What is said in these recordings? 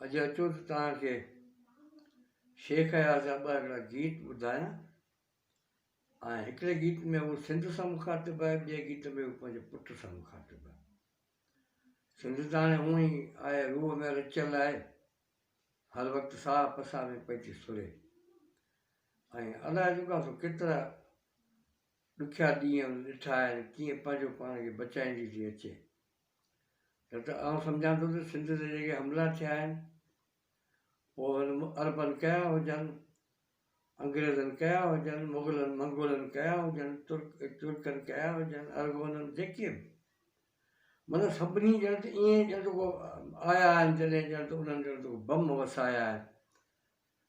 अॼु अचो त तव्हांखे शेख अयाज़ जा ॿ हिकिड़ा गीत ॿुधायां। ऐं हिकिड़े गीत में उहो सिंध सां मुखातिबु आहे, ॿिए गीत में उहो पंहिंजे पुट सां मुखातिबु आहे। सिंध त हाणे हूअं ई आहे, रूह में रचियल आहे, हर वक़्तु साह पसाह में पई थी सुरे। ऐं अलाए जेको केतिरा ॾुखिया ॾींहं ॾिठा आहिनि, कीअं पंहिंजो पाण खे बचाईंदी थी अचे। त आउं सम्झां थो त सिंध ते जेके हमला थिया आहिनि, पोइ अरबनि कया हुजनि, अंग्रेज़नि कया हुजनि, मंगोलनि कया हुजनि, तुर्कनि कया हुजनि, अरगोननि, जेके बि मतिलबु सभिनी ॼण त ईअं ॼण को आया आहिनि, जॾहिं ॼण त उन्हनि ॼण तो बम वसाया आहिनि।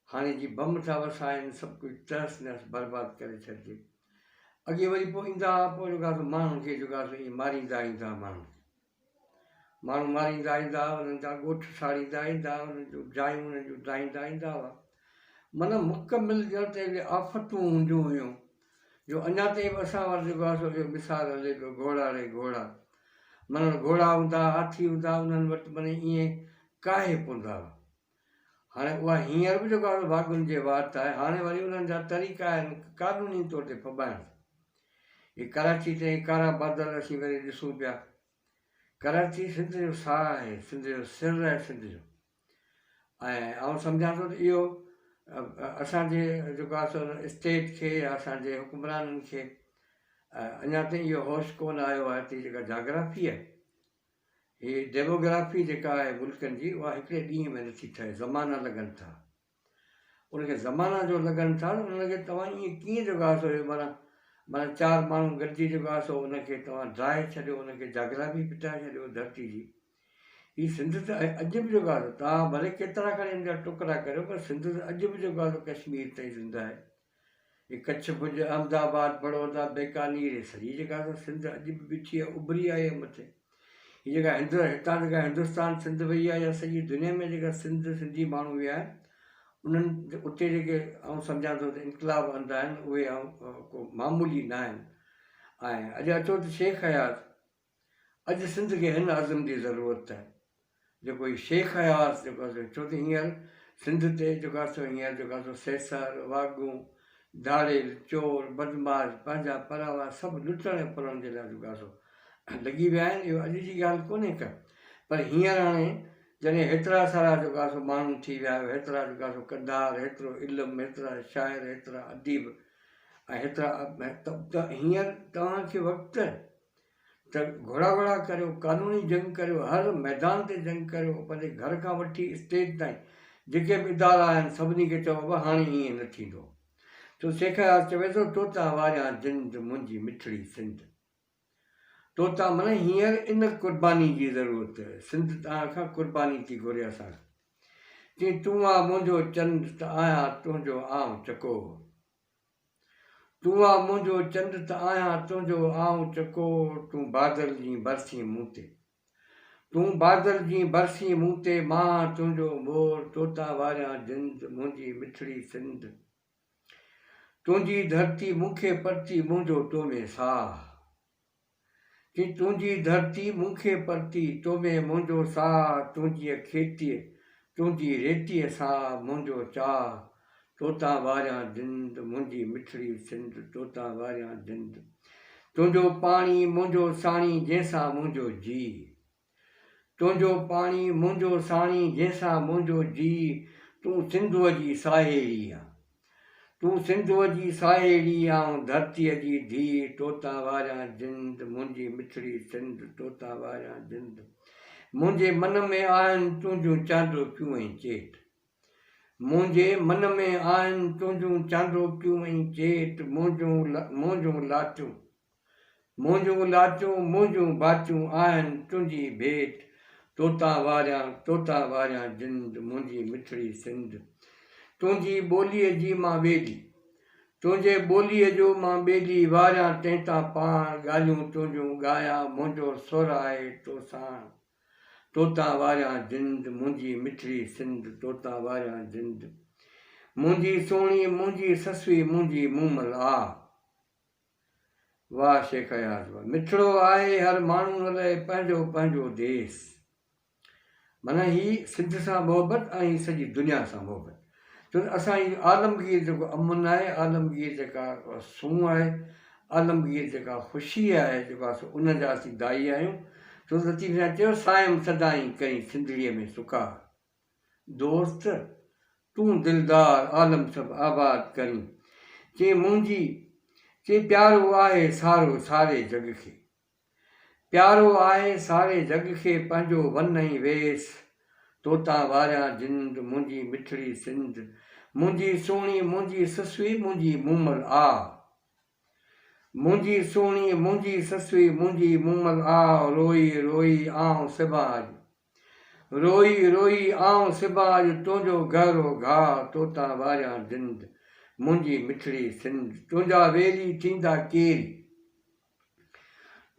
हाणे जीअं बम था वसाइनि, सभु कुझु तहस नहस बर्बादु करे छॾिजे। अॻे वरी पोइ ईंदा हुआ, पोइ जेका माण्हुनि खे जेका ईअं मारींदा ईंदा, माण्हू मारींदा ईंदा, उन्हनि जा ॻोठ साड़ींदा ईंदा, उन्हनि जूं जायूं उन्हनि जूं ॾाईंदा ईंदा हुआ। मतिलबु मुकमिल ॼण त अहिड़े आफ़तूं हूंदियूं हुयूं जो अञा ताईं बि असां वटि जेको आहे सो मिसाल हले पियो, घोड़ा रे घोड़ा। मतिलबु घोड़ा हूंदा, हाथी हूंदा, उन्हनि वटि माना ईअं काहे पवंदा हुआ। हाणे उहा हींअर बि जेको आहे भाॻुनि जे वात आहे। हाणे वरी उन्हनि जा तरीक़ा आहिनि कानूनी तौर ते फॿाइण। हीअ कराची ते कारा बादल असीं वरी ॾिसूं पिया। कराची सिंध जो साह आहे, सिंध जो सिर आहे सिंध जो। ऐं आउं सम्झां थो त इहो असांजे जेको आहे सो स्टेट खे या असांजे हुकुमराननि खे अञा ताईं इहो होश कोन आयो आहे त जेका जाग्राफी आहे, हीअ डेमोग्राफी जेका आहे मुल्कनि जी, उहा हिकिड़े ॾींहं में नथी ठहे, ज़माना लॻनि था। उनखे ज़माना जो लॻनि था, उनखे तव्हां ईअं कीअं जेको आहे सो माना चारि माण्हू गॾिजी जेको आहे सो उनखे तव्हां ड्राए छॾियो, उनखे जाग्राफी पिटाए छॾियो धरती जी। हीअ सिंध त अॼु बि जेको आहे तव्हां भले केतिरा खणी हिन जा टुकड़ा करियो, पर सिंध त अॼु बि जेको आहे कश्मीर ताईं ज़िंदा आहे। हीअ कच्छ भुज अहमदाबाद बड़ौदा बीकानेर, इहे सॼी जेका सिंध अॼु बि बीठी आहे, उभरी आहे मथे। हीअ जेका हितां जेका हिंदुस्तान सिंध वई आहे, या सॼी दुनिया में जेका सिंधी माण्हू विया आहिनि, उन्हनि उते जेके आउं सम्झां थो त इनकलाब अंदा आहिनि, उहे को मामूली न आहिनि। ऐं अॼु अचो त शेख अयाज़, अॼु सिंध खे हिन अज़म जी ज़रूरत आहे जेको हीउ शेख अयाज़ जेको आहे छो त हींअर सिंध ते जेको आहे सो हींअर जेको आहे सो सेसर, वागूं, धाड़ेल, चोर, बदमाश, पंहिंजा परावा सभु लुटण फुरण जे लाइ जेको आहे सो लॻी विया आहिनि। इहो अॼु जी ॻाल्हि कोन्हे का, पर हींअर हाणे जॾहिं हेतिरा सारा जेको आहे सो माण्हू थी विया, हेतिरा जेको आहे सो कंदार, हेतिरो इल्मु, हेतिरा शाइर, हेतिरा अदीब ऐं हेतिरा त हींअर तव्हांखे वक़्तु त घोड़ा करियो, कानूनी जंग करियो, हर मैदान ते जंग करियो, पंहिंजे घर खां वठी स्टेट ताईं जेके बि इदारा आहिनि सभिनी खे चओ हाणे ईअं न थींदो। तो शेख अयाज़ चवे थो, तोता वारियां जिंद मुंहिंजी मिठड़ी सिंध। तोता माना हींअर इन क़ुर्बानी जी ज़रूरत आहे। सिंध तव्हां खां क़ुर्बानी थी घुरे असां। चई तूं आहे मुंहिंजो चंद त आहियां तुंहिंजो आउं चकोर। तूं आहे मुंहिंजो चंद त आहियां तुंहिंजो आउं चकोर। तूं बादल जी बरसी मूं ते, तूं बादल जी बरसी मूं ते, मां तुंहिंजो मोर। तोता वारियां जिंद मुंहिंजी मिठड़ी सिंध। तुंहिंजी धरती मूंखे परती, मुंहिंजो तो में साह। कि तुंहिंजी धरती मूंखे परती, तो में मुंहिंजो साह। तुंहिंजी खेतीअ, तुंहिंजी रेतीअ सां मुंहिंजो चाह। तोता वारियां जिंद मुंहिंजी मिठड़ी सिंध। तोता वारियां जिंद। तुंहिंजो पाणी मुंहिंजो साणी, जंहिंसां मुंहिंजो जी। तुंहिंजो पाणी मुंहिंजो साणी, जंहिंसां मुंहिंजो जी। तूं सिंधूअ जी साहेड़ी आहे, तूं सिंधूअ जी साहेड़ी, आऊं धरतीअ जी धी। तोता वारियां जिंद मुंहिंजी मिठड़ी सिंध। तोता वारियां जिंद। मुंहिंजे मन में आहिनि तुंहिंजूं चांदोकियूं ऐं चेट। मुंहिंजे मन में आहिनि तुंहिंजूं चांदोकियूं ऐं चेट। मुंहिंजूं लाटियूं, मुंहिंजूं बातियूं आहिनि तुंहिंजी भेट। तोता वारियां जिंद मुंहिंजी मिठड़ी सिंध। तुंहिंजी ॿोलीअ जी मां ॿेली, तुंहिंजे ॿोलीअ जो मां ॿेली। वारियां तंहिंतां पाण ॻाल्हियूं तुंहिंजूं ॻायां। मुंहिंजो सुर आहे तो साण। तोता वारियां जिंद मुंहिंजी मिठड़ी सिंध। तोता वारियां जिंद। मुंहिंजी सोणी, मुंहिंजी ससुई, मुंहिंजी मूमल आ। वाह शेख अयाज़ वाह। मिठड़ो आहे हर माण्हू लाइ पंहिंजो पंहिंजो देश। माना ही सिंध सां मोहबत ऐं सॼी दुनिया सां मोहबत। छो त असांजी आलमगीर जेको अमन आहे, आलमगीर जेका सूंहुं आहे, आलमगीर जेका ख़ुशी आहे, जेको आहे उन जा असीं दाई आहियूं। छो त लतीफ़ साईं चयो सायम सदाईं कई सिंधड़ीअ में सुकार, दोस्त तूं दिलदार आलम सभु आबाद करीं। चई मुंहिंजी, चई प्यारो आहे सारे जग खे, प्यारो आहे सारे जग खे पंहिंजो वन ऐं वेस, तोता वारियां जिंद मुंहिंजी मिठड़ी सिंध, मुंहिंजी सुहिणी मुंहिंजी ससुई मुंहिंजी मूमल आ, मुंहिंजी सुहिणी मुंहिंजी ससुई मुंहिंजी मूमल आ, रोई रोई आऊं सिबाज, रोई रोई आऊं सिबाज तुंहिंजो गहरो घाह, तोता वारियां जिंद मुंहिंजी मिठड़ी सिंध, तुंहिंजा वेली थींदा केरी,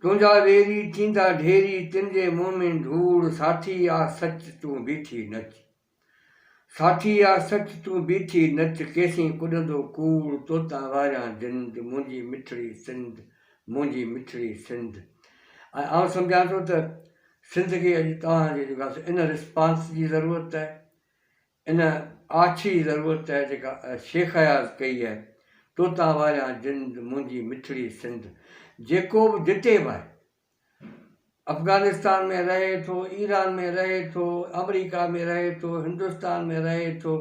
तुंहिंजा वेली थींदा ढेरी, तिन जे मुंहं में धूड़, साथी आ सच तूं बीठी नच, साथी आ सच तूं बीठी नच, केसीं कुॾंदो कूड़, तोता वारियां जिंद मुंहिंजी मिठड़ी सिंध, मुंहिंजी मिठड़ी सिंध। ऐं आउं सम्झां थो त सिंध खे अॼु तव्हांजे जेका इन रिस्पॉन्स जी ज़रूरत आहे, इन आछ जी ज़रूरत आहे जेका शेख हयाज़ कई आहे, तोता वारियां जिंद मुंहिंजी मिठड़ी सिंध। जेको बि जिते बि आहे, अफ़गानिस्तान में रहे थो, ईरान में रहे थो, अमेरिका में रहे थो, हिंदुस्तान में रहे थो,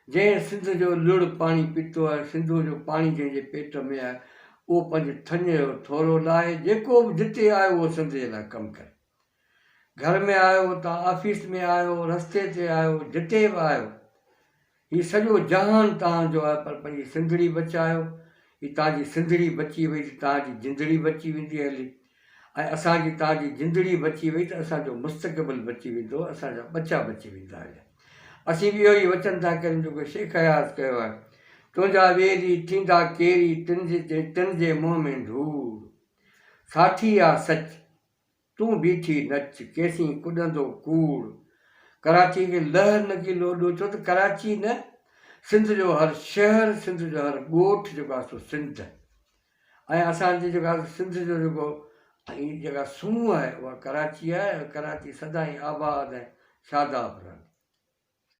जंहिं सिंध जो लुणु पाणी पीतो आहे, सिंध जो पाणी जंहिंजे पेट में आहे, उहो पंहिंजे थञ जो थोरो लाहे, जेको बि जिते आयो उहो सिंध जे लाइ कमु करे। घर में आयो, तव्हां ऑफिस में आयो, रस्ते ते आयो, जिते बि आयो, हीउ सॼो जहान तव्हांजो आहे, पर पंहिंजी सिंधड़ी बचायो। हीअ तव्हांजी सिंधड़ी बची वई त तव्हांजी जिंदड़ी बची वेंदी हली, ऐं असांजी तव्हांजी जिंदड़ी बची वई त असांजो मुस्तक़बिल बची वेंदो, असांजा बचा बची वेंदा हलिया। असीं बि इहो ई वचन था कयूं जेको शेख हयाज़ कयो आहे, तुंहिंजा वेली थींदा केरी, तिन जे मुंहं में धूड़, साथी आ सच तूं बीठी नच, केसीं कुॾंदो कूड़, कराची खे लहर न की लोॾो, छो त कराची न, सिंध जो हर शहर, सिंध जो हर ॻोठ जेको आहे सो सिंध, ऐं असांजे जेका सिंध जो जेको जेका सूंहुं आहे उहा कराची आहे, कराची सदाईं आबाद ऐं शादाब रहंदी।